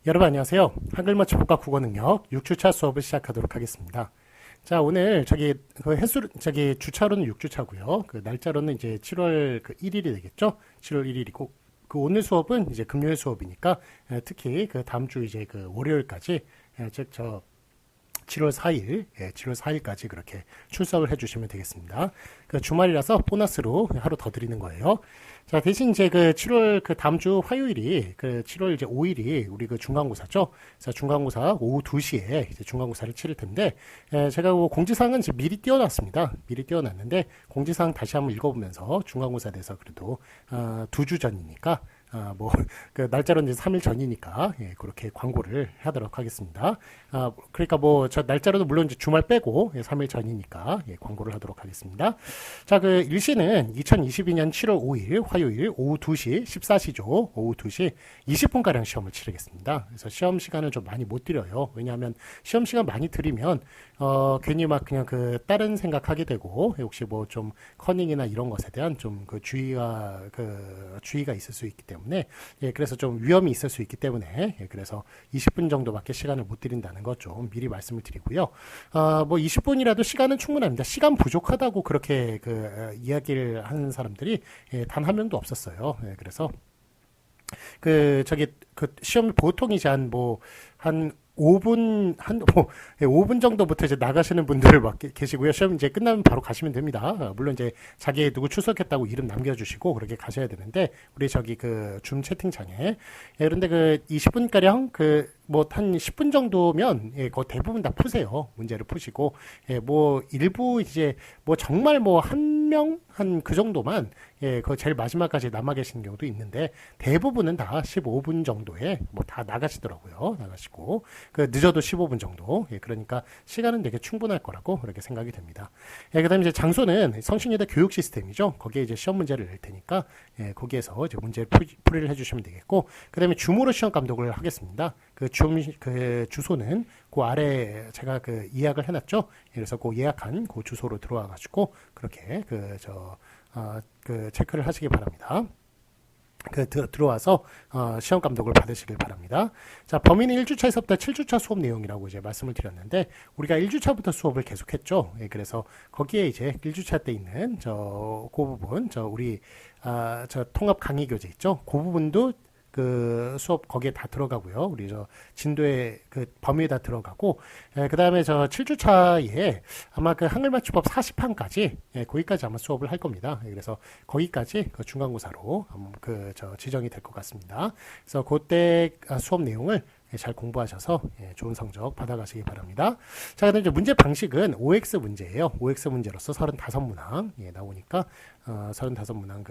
여러분 안녕하세요. 한글 맞춤법과 국어 능력 6주차 수업을 시작하도록 하겠습니다. 자, 오늘 주차로는 6주차고요. 그 날짜로는 이제 7월 1일이 되겠죠? 7월 1일이고 그 오늘 수업은 이제 금요일 수업이니까 특히 그 다음 주 이제 그 월요일까지 즉 7월 4일, 7월 4일까지 그렇게 출석을 해주시면 되겠습니다. 그 주말이라서 보너스로 하루 더 드리는 거예요. 자, 대신 이제 그 7월 그 다음 주 화요일이 그 7월 이제 5일이 우리 그 중간고사죠. 그래서 중간고사 오후 2시에 이제 중간고사를 치를 텐데, 제가 뭐 공지사항은 지금 미리 띄워놨습니다. 미리 띄워놨는데 공지사항 다시 한번 읽어보면서 중간고사에 대해서 그래도 2주 전이니까 그 날짜로는 이제 3일 전이니까, 그렇게 광고를 하도록 하겠습니다. 그러니까 저 날짜로도 물론 이제 주말 빼고, 3일 전이니까, 광고를 하도록 하겠습니다. 자, 그 일시는 2022년 7월 5일 화요일 오후 2시, 14시죠. 오후 2시 20분가량 시험을 치르겠습니다. 그래서 시험 시간을 좀 많이 못 드려요. 왜냐하면 시험 시간 많이 드리면, 괜히 막 그냥 그 다른 생각하게 되고, 혹시 뭐 좀 커닝이나 이런 것에 대한 좀 그 주의가 있을 수 있기 때문에, 그래서 좀 위험이 있을 수 있기 때문에, 그래서 20분 정도밖에 시간을 못 드린다는 것 좀 미리 말씀을 드리고요. 뭐 20분이라도 시간은 충분합니다. 시간 부족하다고 그렇게 이야기를 하는 사람들이 단 한 명도 없었어요. 그래서 시험이 보통 이제 한 5분 정도부터 이제 나가시는 분들 계시고요. 시험 이제 끝나면 바로 가시면 됩니다. 물론 이제 자기 누구 출석했다고 이름 남겨주시고 그렇게 가셔야 되는데, 우리 줌 채팅창에. 그런데 20분가량 한 10분 정도면, 거의 대부분 다 푸세요. 문제를 푸시고, 일부 이제, 정말 한 명? 한 그 정도만, 그 제일 마지막까지 남아 계시는 경우도 있는데, 대부분은 다 15분 정도에, 다 나가시더라고요. 나가시고, 늦어도 15분 정도. 그러니까 시간은 되게 충분할 거라고 그렇게 생각이 됩니다. 그 다음에 이제 장소는 성신여대 교육 시스템이죠. 거기에 이제 시험 문제를 낼 테니까, 거기에서 이제 문제를 풀이를 해주시면 되겠고, 그 다음에 줌으로 시험 감독을 하겠습니다. 주소는 그 아래 제가 예약을 해놨죠. 그래서 예약한 주소로 들어와가지고 그렇게 체크를 하시기 바랍니다. 들어와서 시험 감독을 받으시길 바랍니다. 자, 범위는 1주차에서부터 7주차 수업 내용이라고 이제 말씀을 드렸는데, 우리가 1주차부터 수업을 계속했죠. 그래서 거기에 이제 1주차 때 있는 그 부분, 우리 통합 강의 교재 있죠. 그 부분도 수업 거기에 다 들어가고요. 우리 진도의 범위에 다 들어가고, 그 다음에 7주차에 아마 한글 맞춤법 40판까지, 거기까지 아마 수업을 할 겁니다. 그래서 거기까지 중간고사로 지정이 될 것 같습니다. 그래서 그때 수업 내용을 잘 공부하셔서 좋은 성적 받아가시기 바랍니다. 자, 그다음 이제 문제 방식은 OX 문제예요. OX 문제로서 35문항 나오니까 35문항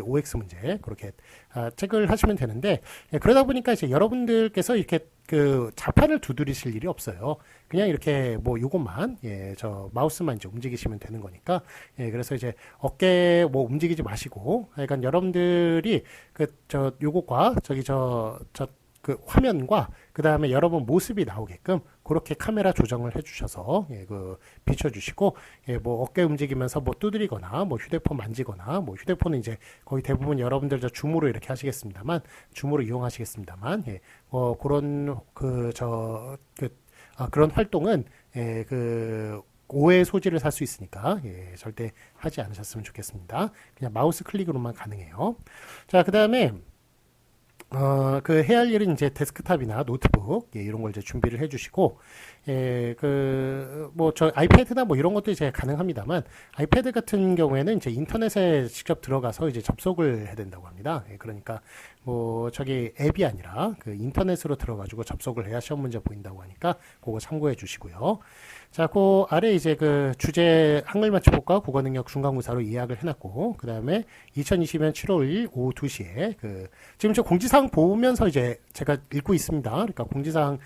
OX 문제 그렇게 체크를 하시면 되는데, 그러다 보니까 이제 여러분들께서 이렇게 자판을 두드리실 일이 없어요. 그냥 이렇게 요것만 마우스만 이제 움직이시면 되는 거니까, 그래서 이제 어깨 움직이지 마시고, 그러니까 여러분들이 요것과 화면과 그 다음에 여러분 모습이 나오게끔 그렇게 카메라 조정을 해주셔서 비춰주시고, 어깨 움직이면서 두드리거나 휴대폰 만지거나, 휴대폰은 이제 거의 대부분 여러분들 줌으로 이렇게 하시겠습니다만, 줌으로 이용하시겠습니다만, 그런 활동은 오해의 소지를 살 수 있으니까 절대 하지 않으셨으면 좋겠습니다. 그냥 마우스 클릭으로만 가능해요. 자, 그 다음에 해야 할 일은 이제 데스크탑이나 노트북, 이런 걸 이제 준비를 해주시고, 아이패드나 이런 것도 이제 가능합니다만, 아이패드 같은 경우에는 이제 인터넷에 직접 들어가서 이제 접속을 해야 된다고 합니다. 그러니까, 앱이 아니라 인터넷으로 들어가지고 접속을 해야 시험 문제 보인다고 하니까, 그거 참고해 주시고요. 자, 아래 이제 주제 한글 맞춤법과 국어 능력 중간고사로 예약을 해놨고, 그 다음에 2020년 7월 1일 오후 2시에 지금 저 공지사항 보면서 이제 제가 읽고 있습니다. 그러니까 공지사항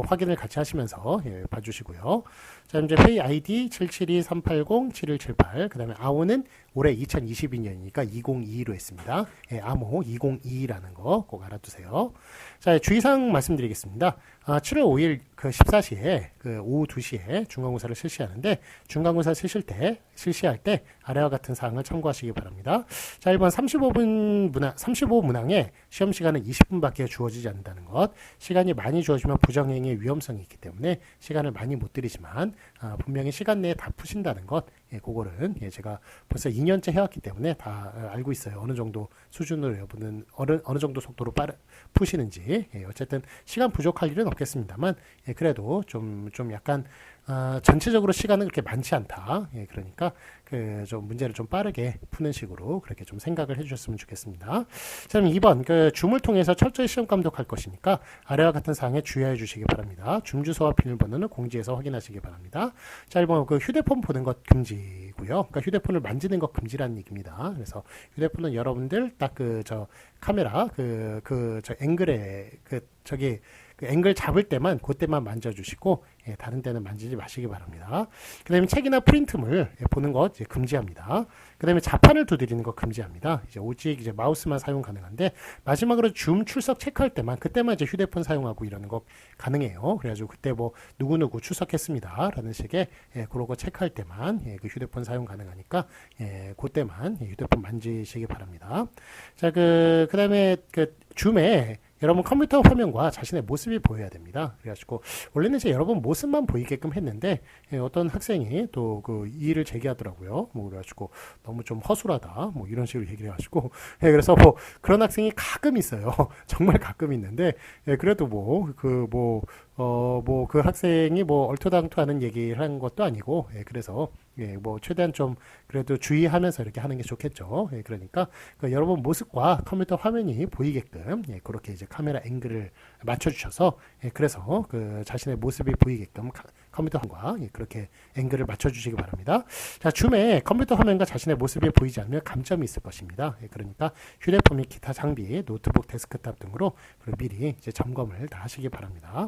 확인을 같이 하시면서 봐주시고요. 자, 이제 회의 아이디 772-380-7178, 그 다음에 아오는 올해 2022년이니까 2022로 했습니다. 예, 암호 2022라는 거 꼭 알아두세요. 자, 주의사항 말씀드리겠습니다. 7월 5일 그 14시에 그 오후 2시에 중간고사를 실시하는데 중간고사 실시할 때 아래와 같은 사항을 참고하시기 바랍니다. 자, 1번 35문항에 시험 시간은 20분밖에 주어지지 않는다는 것. 시간이 많이 주어지면 부정행위의 위험성이 있기 때문에 시간을 많이 못 드리지만 분명히 시간 내에 다 푸신다는 것. 예, 그거는 예, 제가 벌써 2년째 해왔기 때문에 다 알고 있어요. 어느 정도 수준으로 여러분은 어느 정도 속도로 푸시는지. 예, 어쨌든 시간 부족할 일은 없겠습니다만 예, 그래도 좀 약간 전체적으로 시간은 그렇게 많지 않다. 예, 그러니까 좀 문제를 좀 빠르게 푸는 식으로 그렇게 좀 생각을 해주셨으면 좋겠습니다. 자, 그럼 2번 줌을 통해서 철저히 시험 감독할 것이니까 아래와 같은 사항에 주의해 주시기 바랍니다. 줌 주소와 비밀번호는 공지에서 확인하시기 바랍니다. 자, 1번 휴대폰 보는 것 금지고요. 그러니까 휴대폰을 만지는 것 금지라는 얘기입니다. 그래서 휴대폰은 여러분들 딱 카메라 저 앵글에 그 앵글 잡을 때만 그때만 만져주시고 예, 다른 때는 만지지 마시기 바랍니다. 그 다음에 책이나 프린트물 보는 것 이제 금지합니다. 그 다음에 자판을 두드리는 것 금지합니다. 이제 오직 이제 마우스만 사용 가능한데 마지막으로 줌 출석 체크할 때만 그때만 이제 휴대폰 사용하고 이러는 거 가능해요. 그래가지고 그때 뭐 누구누구 출석했습니다 라는 식의 예, 그런 거 체크할 때만 예, 그 휴대폰 사용 가능하니까 예, 그때만 예, 휴대폰 만지시기 바랍니다. 자, 그 다음에 줌에 여러분 컴퓨터 화면과 자신의 모습이 보여야 됩니다. 그래가지고 원래는 이제 여러분 모습만 보이게끔 했는데 예, 어떤 학생이 또 이의를 제기하더라고요. 뭐 그래가지고 너무 좀 허술하다 뭐 이런 식으로 얘기를 해가지고 예, 그래서 뭐 그런 학생이 가끔 있어요. 정말 가끔 있는데 예, 그래도 그 학생이 뭐 얼토당토하는 얘기를 한 것도 아니고 예, 그래서 예, 뭐 최대한 좀 그래도 주의하면서 이렇게 하는 게 좋겠죠. 예, 그러니까 여러분 모습과 컴퓨터 화면이 보이게끔 예, 그렇게 이제 카메라 앵글을 맞춰주셔서 예, 그래서 자신의 모습이 보이게끔 컴퓨터 화면과 예, 그렇게 앵글을 맞춰주시기 바랍니다. 자, 줌에 컴퓨터 화면과 자신의 모습이 보이지 않으면 감점이 있을 것입니다. 예, 그러니까 휴대폰 및 기타 장비, 노트북, 데스크탑 등으로 미리 이제 점검을 다 하시기 바랍니다.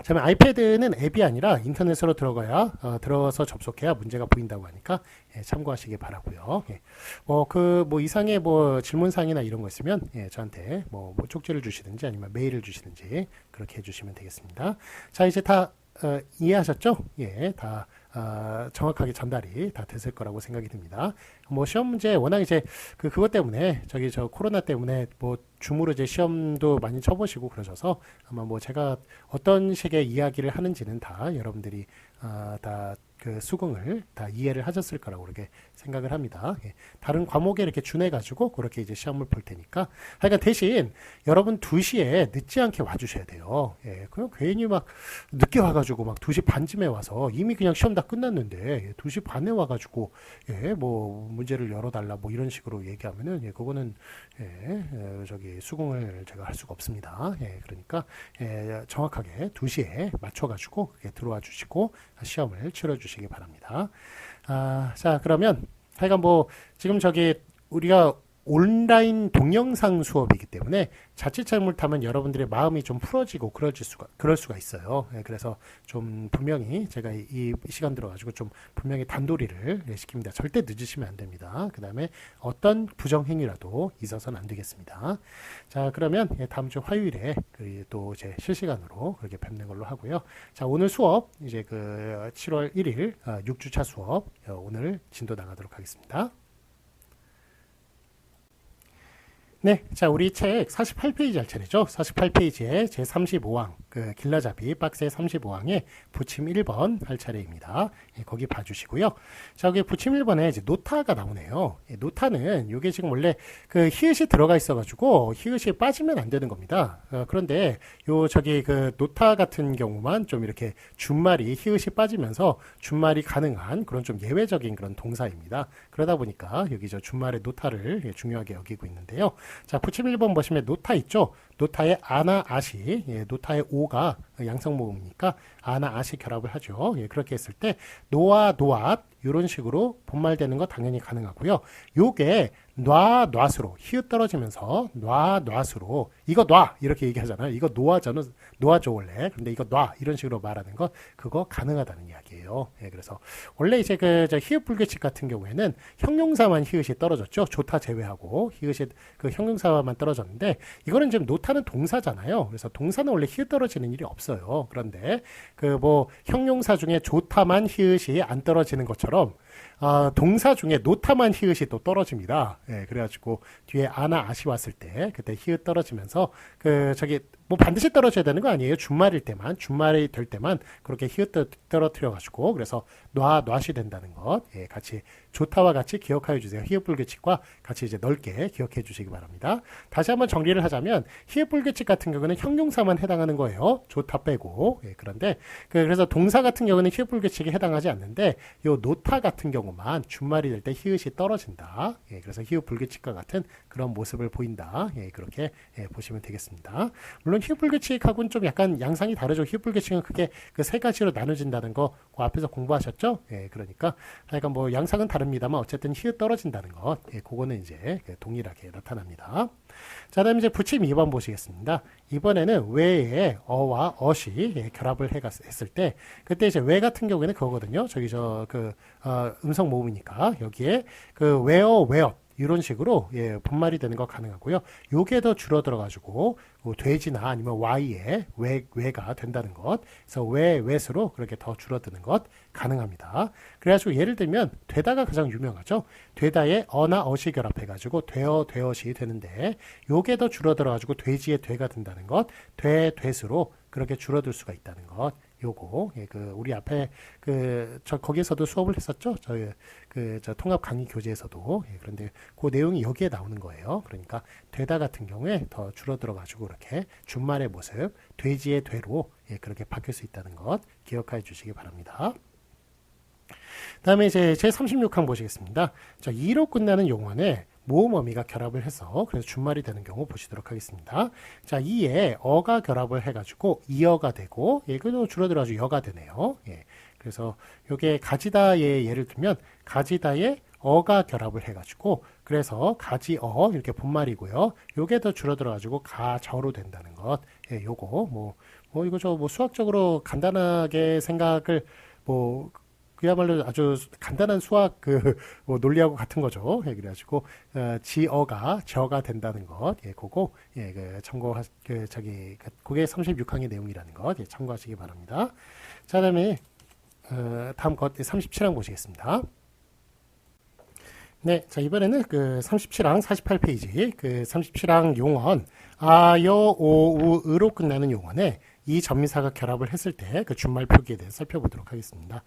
자, 아이패드는 앱이 아니라 인터넷으로 들어가서 접속해야 문제가 보인다고 하니까 예, 참고하시기 바라고요. 예. 이상의 질문사항이나 이런 거 있으면 예, 저한테 쪽지를 주시든지 아니면 메일을 주시든지 그렇게 해주시면 되겠습니다. 자, 이제 다 이해하셨죠? 예, 다 정확하게 전달이 다 됐을 거라고 생각이 듭니다. 시험 문제 워낙 이제 그것 때문에 저 코로나 때문에 줌으로 이제 시험도 많이 쳐보시고 그러셔서 아마 제가 어떤 식의 이야기를 하는지는 다 여러분들이 다 수긍을 다 이해를 하셨을 거라고 그렇게 생각을 합니다. 예. 다른 과목에 이렇게 준해가지고 그렇게 이제 시험을 볼 테니까. 하여간 대신 여러분 2시에 늦지 않게 와주셔야 돼요. 예. 그냥 괜히 막 늦게 와가지고 막 2시 반쯤에 와서 이미 그냥 시험 다 끝났는데 2시 반에 와가지고 예, 문제를 열어달라 이런 식으로 얘기하면은 예, 그거는 수긍을 제가 할 수가 없습니다. 예. 그러니까 정확하게 2시에 맞춰가지고 들어와 주시고 시험을 치러주시기 바랍니다. 자, 그러면 하여간 지금 우리가 온라인 동영상 수업이기 때문에 자칫 잘못하면 여러분들의 마음이 좀 풀어지고 그럴 수가 있어요. 예, 그래서 좀 분명히 제가 이 시간 들어가지고 좀 분명히 단도리를 시킵니다. 절대 늦으시면 안 됩니다. 그 다음에 어떤 부정행위라도 있어서는 안 되겠습니다. 자, 그러면 다음 주 화요일에 또 이제 실시간으로 그렇게 뵙는 걸로 하고요. 자, 오늘 수업 이제 7월 1일 6주차 수업 오늘 진도 나가도록 하겠습니다. 네, 자, 우리 책 48페이지 할 차례죠. 48페이지에 제35항, 길라잡이 박스의 35항에 부침 1번 할 차례입니다. 예, 거기 봐주시고요. 자, 여기 부침 1번에 이제 노타가 나오네요. 예, 노타는 이게 지금 원래 히읗이 들어가 있어가지고 히읗이 빠지면 안 되는 겁니다. 그런데 노타 같은 경우만 좀 이렇게 준말이 히읗이 빠지면서 준말이 가능한 그런 좀 예외적인 그런 동사입니다. 그러다 보니까 여기 준말의 노타를 중요하게 여기고 있는데요. 자, 부침 1번 보시면 노타 있죠? 노타의 아나, 아시, 예, 노타의 오가 양성모음이니까 아나, 아시 결합을 하죠. 예, 그렇게 했을 때 노아, 노앗 이런 식으로 본말되는 거 당연히 가능하고요. 요게 놔, 놔스로 히읗 떨어지면서 놔, 놔스로 이거 놔 이렇게 얘기하잖아요. 이거 놓아죠 원래. 근데 이거 놔 이런 식으로 말하는 거 그거 가능하다는 이야기예요. 거예요. 예, 그래서 원래 이제 저 히읗 불규칙 같은 경우에는 형용사만 히읗이 떨어졌죠. 조타 제외하고 히읗이 그 형용사만 떨어졌는데 이거는 지금 노타는 동사잖아요. 그래서 동사는 원래 히읗 떨어지는 일이 없어요. 그런데 그 뭐 형용사 중에 조타만 히읗이 안 떨어지는 것처럼 동사 중에 노타만 히읗이 또 떨어집니다. 예, 그래가지고 뒤에 아나 아시 왔을 때 그때 히읗 떨어지면서 그 저기 뭐 반드시 떨어져야 되는 거 아니에요. 준말일 때만, 준말이 될 때만 그렇게 히읗 떨어뜨려가지고 그래서 놔시 된다는 것, 예, 같이 조타와 같이 기억하여 주세요. 히읗 불규칙과 같이 이제 넓게 기억해 주시기 바랍니다. 다시 한번 정리를 하자면 히읗 불규칙 같은 경우는 형용사만 해당하는 거예요. 조타 빼고. 예, 그런데 그래서 동사 같은 경우는 히읗 불규칙에 해당하지 않는데 요 노타 같은 경우만 준말이 될 때 히읗이 떨어진다. 예, 그래서 히읗 불규칙과 같은 그런 모습을 보인다. 예, 그렇게 보시면 되겠습니다. 물론 히읗 불규칙하고는 좀 약간 양상이 다르죠. 히읗 불규칙은 크게 그 세 가지로 나눠진다는 거 그 앞에서 공부하셨죠? 예, 그러니까 하여간 뭐 양상은 다릅니다만 어쨌든 히읗 떨어진다는 것, 예, 그거는 이제 동일하게 나타납니다. 자, 다음 이제 부침 2번 보시겠습니다. 이번에는 왜에 어와 어시 결합을 했을 때 그때 이제 왜 같은 경우에는 그거거든요. 저기 음성 모음이니까 여기에 그 왜어 왜엇 이런 식으로 분말이 되는 거 가능하고요. 요게 더 줄어들어 가지고 돼지나 아니면 y에 왜가 된다는 것. 그래서 왜수로 그렇게 더 줄어드는 것 가능합니다. 그래가지고 예를 들면 되다가 가장 유명하죠. 되다에 어나 어시 결합해 가지고 되엇이 되는데 요게 더 줄어들어 가지고 돼지의 되가 된다는 것. 돼수로 그렇게 줄어들 수가 있다는 것. 요거 우리 앞에 거기에서도 수업을 했었죠. 저 통합 강의 교재에서도. 그런데 그 내용이 여기에 나오는 거예요. 그러니까 되다 같은 경우에 더 줄어들어 가지고 이렇게 준말의 모습 돼지의 되로 그렇게 바뀔 수 있다는 것 기억해 주시기 바랍니다. 다음에 이제 제 36항 보시겠습니다. 자, 2로 끝나는 용언에 모음 어미가 결합을 해서 그래서 준말이 되는 경우 보시도록 하겠습니다. 자, 이에 어가 결합을 해가지고 이어가 되고 그래도 줄어들어가지고 여가 되네요. 예. 그래서 요게 가지다의 예를 들면 가지다에 어가 결합을 해가지고 그래서 가지어 이렇게 분말이고요. 요게 더 줄어들어가지고 가저로 된다는 것. 예, 요거 이거 수학적으로 간단하게 생각을 그야말로 아주 간단한 수학 논리하고 같은 거죠. 예, 그래가지고 지어가 저가 된다는 것, 그거 참고 그게 36항의 내용이라는 것 참고하시기 바랍니다. 자, 다음에 다음 것 37항 보시겠습니다. 네, 자 이번에는 37항 48페이지 37항 용언 아여오우으로 끝나는 용언에 이 전미사가 결합을 했을 때 준말 표기에 대해 살펴보도록 하겠습니다.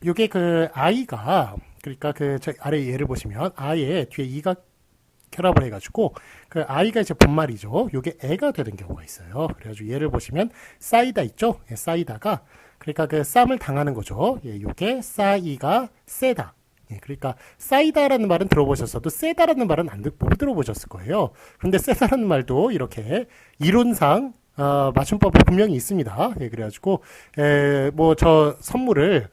요게 아이가 그러니까 저 아래 예를 보시면 아에 뒤에 이가 결합을 해가지고 아이가 이제 본말이죠. 요게 애가 되는 경우가 있어요. 그래가지고 예를 보시면 싸이다 있죠. 싸이다가 그러니까 쌈을 당하는 거죠. 요게 싸이가 세다. 그러니까 싸이다라는 말은 들어보셨어도 세다라는 말은 못 들어보셨을 거예요. 그런데 세다라는 말도 이렇게 이론상 맞춤법이 분명히 있습니다. 그래가지고 저 선물이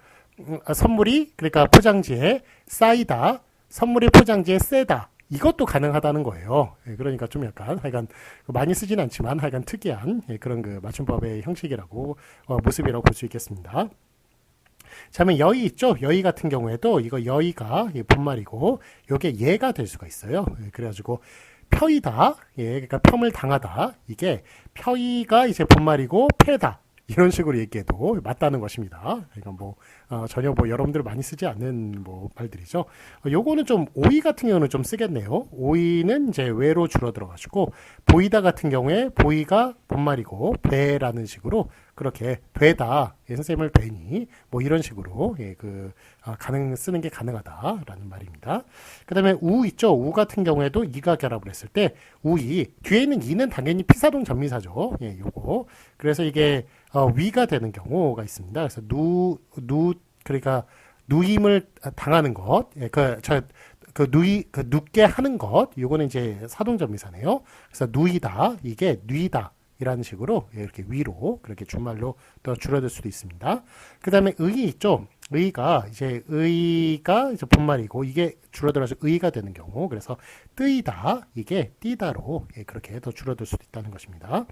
그러니까 포장지에 쌓이다, 선물이 포장지에 세다. 이것도 가능하다는 거예요. 그러니까 좀 약간 하여간 많이 쓰진 않지만 하여간 특이한 그런 맞춤법의 형식이라고 모습이라고 볼 수 있겠습니다. 자, 그러면 여의 있죠? 여의 같은 경우에도 이거 여의가 분말이고 요게 예가 될 수가 있어요. 그래가지고 펴이다, 그러니까 폄을 당하다. 이게 펴이가 이제 분말이고 패다. 이런 식으로 얘기해도 맞다는 것입니다. 그러니까 전혀 여러분들 많이 쓰지 않는 말들이죠. 요거는 좀 오이 같은 경우는 좀 쓰겠네요. 오이는 이제 외로 줄어들어가지고 보이다 같은 경우에 보이가 본말이고 배라는 식으로 그렇게 되다 선생님을 뵈니 이런 식으로 쓰는 게 가능하다라는 말입니다. 그다음에 우 있죠. 우 같은 경우에도 이가 결합을 했을 때 우이 뒤에 있는 이는 당연히 피사동 전미사죠. 요거 그래서 이게 위가 되는 경우가 있습니다. 그래서 그러니까 누임을 당하는 것, 눕게 하는 것, 요거는 이제 사동전미사네요. 그래서 누이다, 이게 뉘다. 이라는 식으로 이렇게 위로 그렇게 준말로 더 줄어들 수도 있습니다. 그 다음에 의이 있죠. 의가 이제 본말이고 이게 줄어들어서 의가 되는 경우 그래서 뜨이다 이게 띠다로 그렇게 더 줄어들 수도 있다는 것입니다.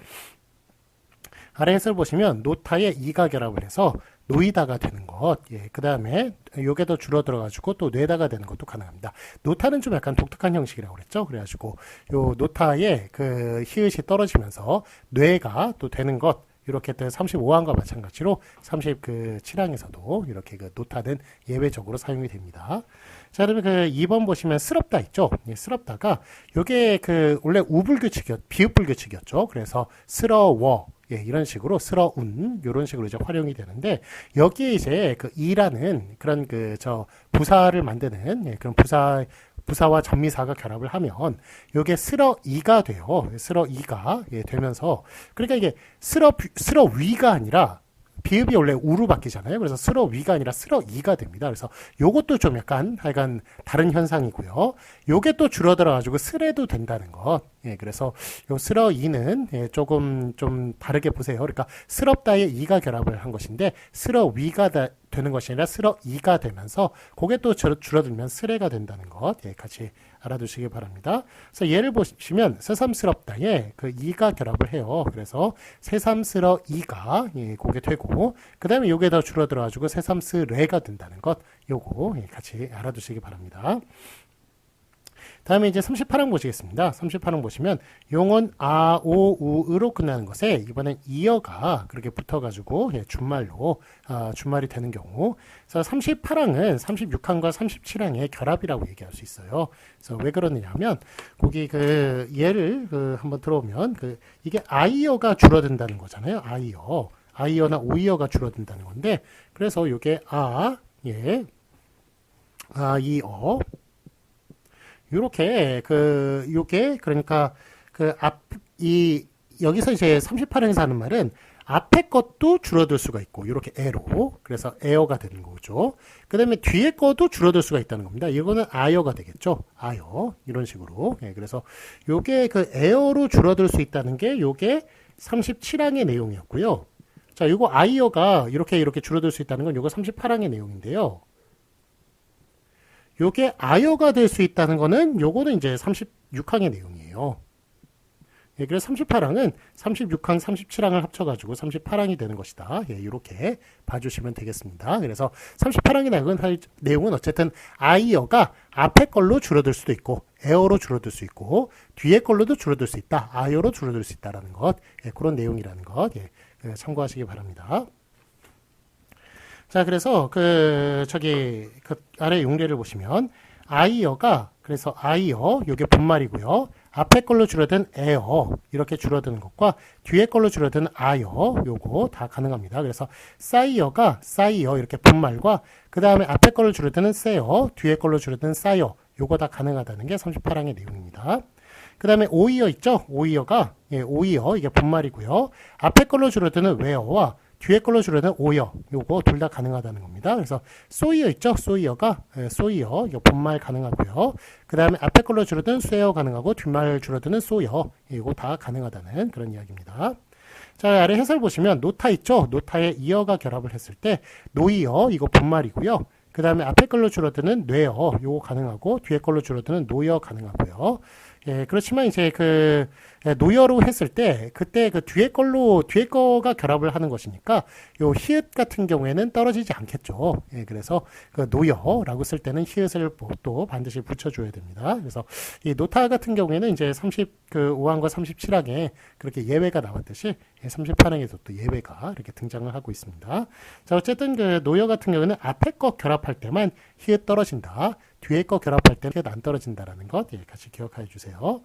아래 해설 보시면 노타에 이가 결합을 해서 놓이다가 되는 것, 예, 그 다음에 요게 더 줄어들어가지고 또 뇌다가 되는 것도 가능합니다. 노타는 좀 약간 독특한 형식이라고 그랬죠. 그래가지고 요 노타의 그 히읗이 떨어지면서 뇌가 또 되는 것, 이렇게 35항과 마찬가지로 37항에서도 이렇게 그 노타는 예외적으로 사용이 됩니다. 자, 그러면 그 2번 보시면 스럽다 있죠? 예, 스럽다가 요게 그 원래 비읍불규칙이었죠. 그래서 스러워, 예, 이런 식으로 스러운 이런 식으로 이제 활용이 되는데 여기에 이제 그 이라는 그런 그 부사를 만드는, 예, 그런 부사와 전미사가 결합을 하면 요게 스러이가 돼요. 스러이가, 예, 되면서 그러니까 이게 스러위가 아니라 비읍이 원래 우로 바뀌잖아요. 그래서 스러위가 아니라 스러이가 됩니다. 그래서 요것도 좀 약간 하여간 다른 현상이고요. 요게 또 줄어들어가지고 스레도 된다는 것. 예, 그래서 요 스러이는, 예, 조금 좀 다르게 보세요. 그러니까 스럽다에 이가 결합을 한 것인데 스러위가 되는 것이 아니라 스러이가 되면서 그게 또 줄어들면 스레가 된다는 것, 예, 같이 알아두시기 바랍니다. 그래서 예를 보시면 새삼스럽다에 그 이가 결합을 해요. 그래서 새삼스러이가, 예, 그게 되고 그 다음에 요게 더 줄어들어가지고 새삼스레가 된다는 것, 요거, 예, 같이 알아두시기 바랍니다. 다음에 이제 38항 보시겠습니다. 38항 보시면 용언 아, 오, 우으로 끝나는 것에 이번엔 이어가 그렇게 붙어가지고, 예, 준말이 되는 경우. 그래서 38항은 36항과 37항의 결합이라고 얘기할 수 있어요. 그래서 왜 그러느냐면 거기 그 예를 한번 들어오면 이게 아이어가 줄어든다는 거잖아요. 아이어나 오이어가 줄어든다는 건데 그래서 요게 예, 아이어 요렇게 요게 그러니까 여기서 이제 38항에서 하는 말은 앞에 것도 줄어들 수가 있고 요렇게 에로, 그래서 에어가 되는 거죠. 그 다음에 뒤에 것도 줄어들 수가 있다는 겁니다. 이거는 아여가 되겠죠. 아여, 이런 식으로. 예, 그래서 요게 그 에어로 줄어들 수 있다는 게 요게 37항의 내용이었고요. 자, 요거 아이어가 이렇게 줄어들 수 있다는 건 요거 38항의 내용인데요. 요게 아여가 될 수 있다는 거는 요거는 이제 36항의 내용이에요. 예, 그래서 38항은 36항, 37항을 합쳐가지고 38항이 되는 것이다. 예, 이렇게 봐주시면 되겠습니다. 그래서 38항의 내용은 어쨌든 아이어가 앞에 걸로 줄어들 수도 있고 에어로 줄어들 수 있고 뒤에 걸로도 줄어들 수 있다. 아이어로 줄어들 수 있다라는 것, 예, 그런 내용이라는 것, 예, 참고하시기 바랍니다. 자, 그래서 아래 용례를 보시면 아이어가, 그래서 아이어 요게 분말이고요. 앞에 걸로 줄어든 에어 이렇게 줄어드는 것과 뒤에 걸로 줄어든 아여 요거 다 가능합니다. 그래서 싸이어 이렇게 분말과 그 다음에 앞에 걸로 줄어드는 세어 뒤에 걸로 줄어드는 싸여 요거 다 가능하다는 게 38항의 내용입니다. 그 다음에 오이어 있죠? 오이어가, 예, 오이어 이게 분말이고요. 앞에 걸로 줄어드는 웨어와 뒤에 걸로 줄여는 오여, 요거 둘 다 가능하다는 겁니다. 그래서 소이어 있죠? 소이어가, 예, 소이어, 이거 본말 가능하고요. 그 다음에 앞에 걸로 줄여든 쇠어 가능하고 뒷말 줄여드는 소여, 이거 다 가능하다는 그런 이야기입니다. 자, 아래 해설 보시면 노타 있죠? 노타에 이어가 결합을 했을 때 노이어, 이거 본말이고요. 그 다음에 앞에 걸로 줄어드는 뇌어, 요거 가능하고 뒤에 걸로 줄어드는 노여 가능하고요. 예, 그렇지만 이제 노여로 했을 때 그때 뒤에 거가 결합을 하는 것이니까 요 히읗 같은 경우에는 떨어지지 않겠죠. 예, 그래서 노여라고 쓸 때는 히읗을 또 반드시 붙여줘야 됩니다. 그래서 이 노타 같은 경우에는 이제 35항과 37항에 그렇게 예외가 나왔듯이 38항에서 또 예외가 이렇게 등장을 하고 있습니다. 자, 어쨌든 노여 같은 경우에는 앞에 거 결합할 때만 히읗 떨어진다. 뒤에 거 결합할 때는 히읗 안 떨어진다라는 것, 예, 같이 기억해 주세요.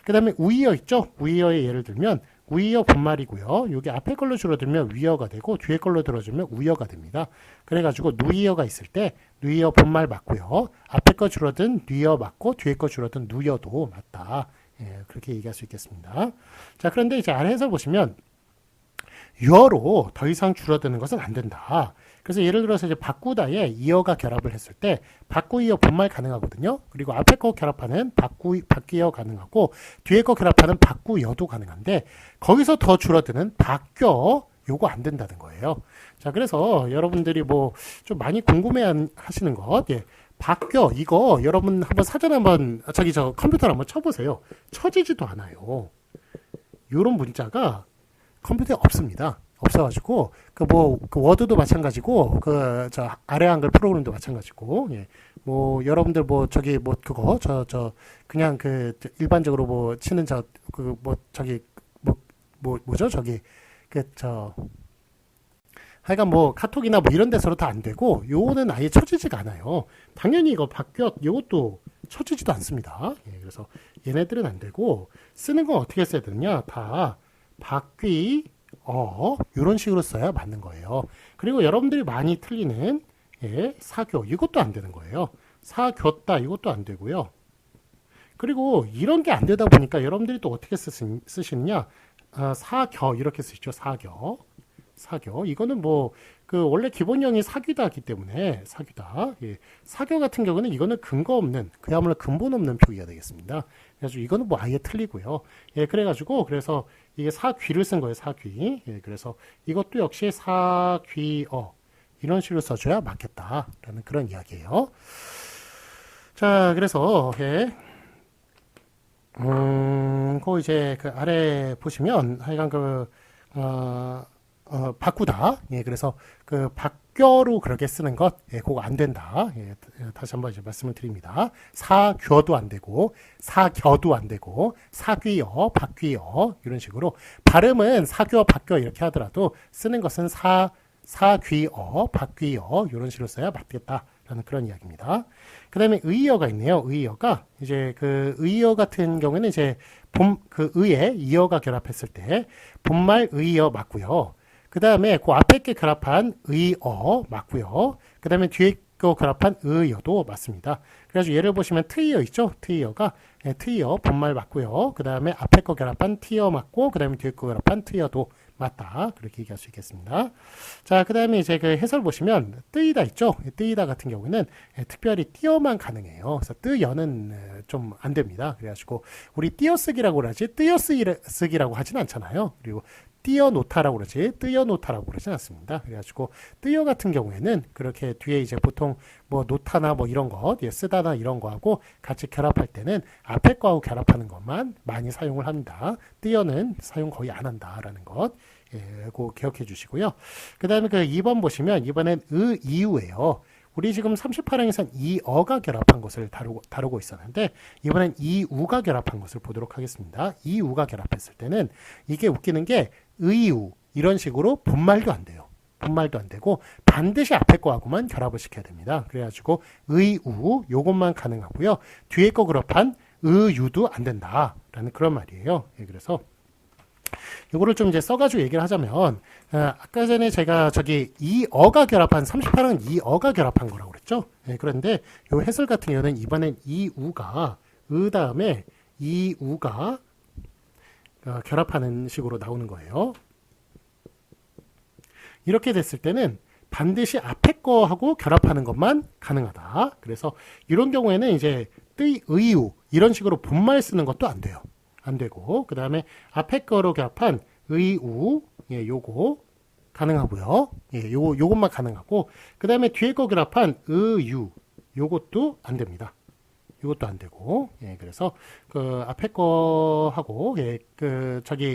그 다음에 우이어 있죠? 우이어의 예를 들면 우이어 분말이고요. 여기 앞에 걸로 줄어들면 위어가 되고 뒤에 걸로 들어주면 우여가 됩니다. 그래가지고 누이어가 있을 때 누이어 분말 맞고요. 앞에 거 줄어든 누이어 맞고 뒤에 거 줄어든 누이어도 맞다. 예, 그렇게 얘기할 수 있겠습니다. 자, 그런데 이제 아래에서 보시면 유어로 더 이상 줄어드는 것은 안 된다. 그래서 예를 들어서 이제 바꾸다에 이어가 결합을 했을 때 바꾸이어 분말 가능하거든요. 그리고 앞에 거 결합하는 바뀌어 가능하고 뒤에 거 결합하는 바꾸여도 가능한데 거기서 더 줄어드는 바뀌어 요거 안 된다는 거예요. 자, 그래서 여러분들이 뭐 좀 많이 궁금해 하시는 것, 예, 바뀌어 이거 여러분 한번 사전 한번 컴퓨터를 한번 쳐보세요. 쳐지지도 않아요. 요런 문자가 컴퓨터에 없습니다. 없어가지고 그 워드도 마찬가지고 저 아래 한글 프로그램도 마찬가지고 예. 뭐 여러분들 뭐 저기 뭐 그거 저 그냥 일반적으로 뭐 치는 저기 뭐죠 저기 하여간 뭐 카톡이나 뭐 이런 데서도 다 안 되고 요거는 아예 쳐지지가 않아요. 당연히 이거 요것도 쳐지지도 않습니다. 예, 그래서 얘네들은 안 되고 쓰는 건 어떻게 써야 되느냐 다 바퀴 이런 식으로 써야 맞는 거예요. 그리고 여러분들이 많이 틀리는 예, 사교 이것도 안 되는 거예요. 사교다 이것도 안 되고요. 그리고 이런 게 안 되다 보니까 여러분들이 또 어떻게 쓰시느냐 사겨 이렇게 쓰시죠. 사교 이거는 뭐 원래 기본형이 사귀다기 때문에 사귀다 예. 사교 같은 경우는 이거는 근거 없는 그야말로 근본 없는 표기가 되겠습니다. 그래서 이거는 뭐 아예 틀리고요. 예, 그래서 이게 사귀를 쓴 거예요. 사귀. 예, 그래서 이것도 역시 사귀어 이런 식으로 써줘야 맞겠다라는 그런 이야기예요. 자, 그래서 예. 이제 그 아래 보시면 하여간 바꾸다. 예, 그래서 바뀌어로 그렇게 쓰는 것, 예, 그거 안 된다. 예, 다시 한번 이제 말씀을 드립니다. 사교도 안 되고, 사겨도 안 되고, 사귀어, 바뀌어, 이런 식으로. 발음은 사교, 바뀌어 이렇게 하더라도 쓰는 것은 사귀어, 바뀌어, 이런 식으로 써야 맞겠다라는 그런 이야기입니다. 그 다음에 의어가 있네요. 의어가, 이제 의어 같은 경우에는 이제 의에 이어가 결합했을 때, 본말 의어 맞고요. 그 다음에 그 앞에 게 결합한 의어 맞고요. 그 다음에 뒤에 거 결합한 의어도 맞습니다. 그래서 예를 보시면 트이어 있죠? 트이어가 예, 트이어 본말 맞고요. 그 다음에 앞에 거 결합한 티어 맞고 그 다음에 뒤에 거 결합한 트이어도 맞다. 그렇게 얘기할 수 있겠습니다. 자, 그 다음에 이제 해설 보시면 뜨이다 있죠? 뜨이다 같은 경우는 특별히 띄어만 가능해요. 그래서 뜨여는 좀 안 됩니다. 그래가지고 우리 띄어쓰기라고 그러지 띄어쓰기라고 하진 않잖아요. 그리고 띄어놓다라고 그러지 뜨여놓다라고 그러진 않습니다. 그래가지고 뜨여 같은 경우에는 그렇게 뒤에 이제 보통 뭐 놓다나 뭐 이런 거 쓰다나 이런 거하고 같이 결합할 때는 앞에 거하고 결합하는 것만 많이 사용을 합니다. 뜨여는 사용 거의 안 한다라는 것 예, 그거 기억해 주시고요. 그 다음에 2번 보시면 이번엔 이유예요. 우리 지금 38항에서는 이어가 결합한 것을 다루고 있었는데 이번엔 이우가 결합한 것을 보도록 하겠습니다. 이우가 결합했을 때는 이게 웃기는 게 의우 이런 식으로 본말도 안 돼요. 본말도 안 되고 반드시 앞에 거하고만 결합을 시켜야 됩니다. 그래가지고 의우 요것만 가능하고요. 뒤에 거 결합한 의유도 안 된다라는 그런 말이에요. 예, 그래서 요거를 좀 이제 써가지고 얘기를 하자면 아까 전에 제가 이어가 결합한 38항은 이어가 결합한 거라고 그랬죠. 예, 그런데 요 해설 같은 경우는 이번엔 이우가 다음에 이우가 결합하는 식으로 나오는 거예요. 이렇게 됐을 때는 반드시 앞에 거하고 결합하는 것만 가능하다. 그래서 이런 경우에는 이제 의우 이런 식으로 본말 쓰는 것도 안 돼요. 안 되고 그 다음에 앞에 거로 결합한 의우 예, 요거 가능하고요. 예, 요것만 가능하고 그 다음에 뒤에 거 결합한 의유 요것도 안 됩니다. 이것도 안 되고 예, 그래서 앞에 거하고 예,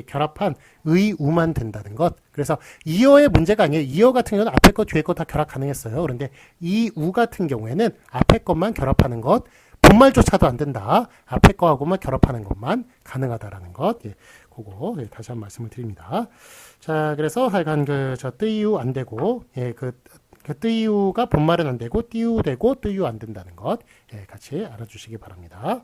결합한 의우만 된다는 것. 그래서 이어의 문제가 아니에요. 이어 같은 경우는 앞에 거 뒤에 거 다 결합 가능했어요. 그런데 이우 같은 경우에는 앞에 것만 결합하는 것. 본말조차도 안 된다. 앞에 거하고만 결합하는 것만 가능하다라는 것. 예, 그거 예, 다시 한 말씀을 드립니다. 자, 그래서 하여간 뜨이유 안 되고 예, 뜨이유가 본말은 안 되고 띄유 되고 뜨이유 안 된다는 것 예, 같이 알아주시기 바랍니다.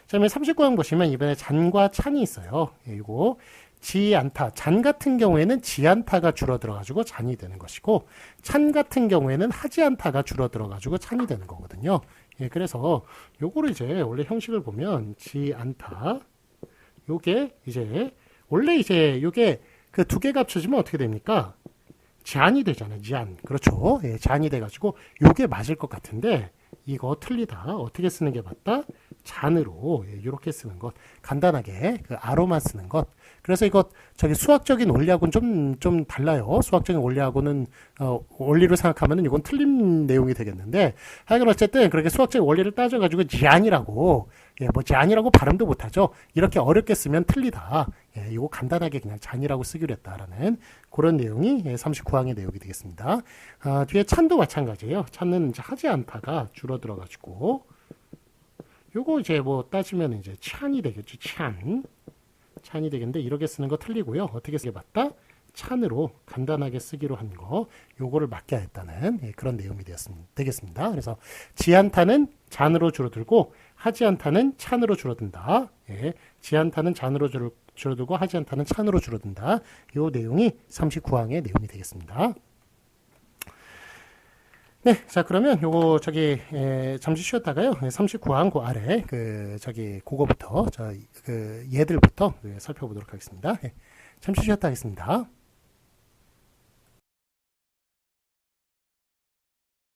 자, 39강 보시면 이번에 잔과 찬이 있어요. 예, 이거 지 않다. 잔 같은 경우에는 지 않다가 줄어들어가지고 잔이 되는 것이고 찬 같은 경우에는 하지 않다가 줄어들어가지고 찬이 되는 거거든요. 예, 그래서 요거를 이제 원래 형식을 보면 지 않다. 요게 이제 원래 이제 요게 두 개가 합쳐지면 어떻게 됩니까? 잔이 되잖아요. 잔. 그렇죠. 예, 잔이 돼가지고 요게 맞을 것 같은데 이거 틀리다. 어떻게 쓰는 게 맞다? 잔으로 예, 이렇게 쓰는 것. 간단하게 아로만 쓰는 것. 그래서 이거 수학적인 원리하고는 좀 달라요. 수학적인 원리하고는 원리로 생각하면은 이건 틀린 내용이 되겠는데 하여간 어쨌든 그렇게 수학적인 원리를 따져가지고 잔이라고 예, 뭐 잔이라고 발음도 못하죠. 이렇게 어렵게 쓰면 틀리다. 예, 이거 간단하게 그냥 잔이라고 쓰기로 했다라는 그런 내용이 39항의 내용이 되겠습니다. 뒤에 찬도 마찬가지예요. 찬은 이제 하지 않다가 줄어들어가지고 요거 이제 뭐 따지면 이제 찬이 되겠죠. 찬이 되겠는데 이렇게 쓰는 거 틀리고요. 어떻게 쓰게 맞다? 찬으로 간단하게 쓰기로 한 거 요거를 맡겨야 했다는 예, 그런 내용이 되겠습니다. 그래서 지안타는 잔으로 줄어들고 하지 않다는 찬으로 줄어든다. 예, 지안타는 잔으로 줄어들고 하지 않다는 찬으로 줄어든다. 요 내용이 39항의 내용이 되겠습니다. 네, 자 그러면 요거 잠시 쉬었다가요. 39항 그 아래 그거부터 그 예들부터 살펴보도록 하겠습니다. 예, 잠시 쉬었다 하겠습니다.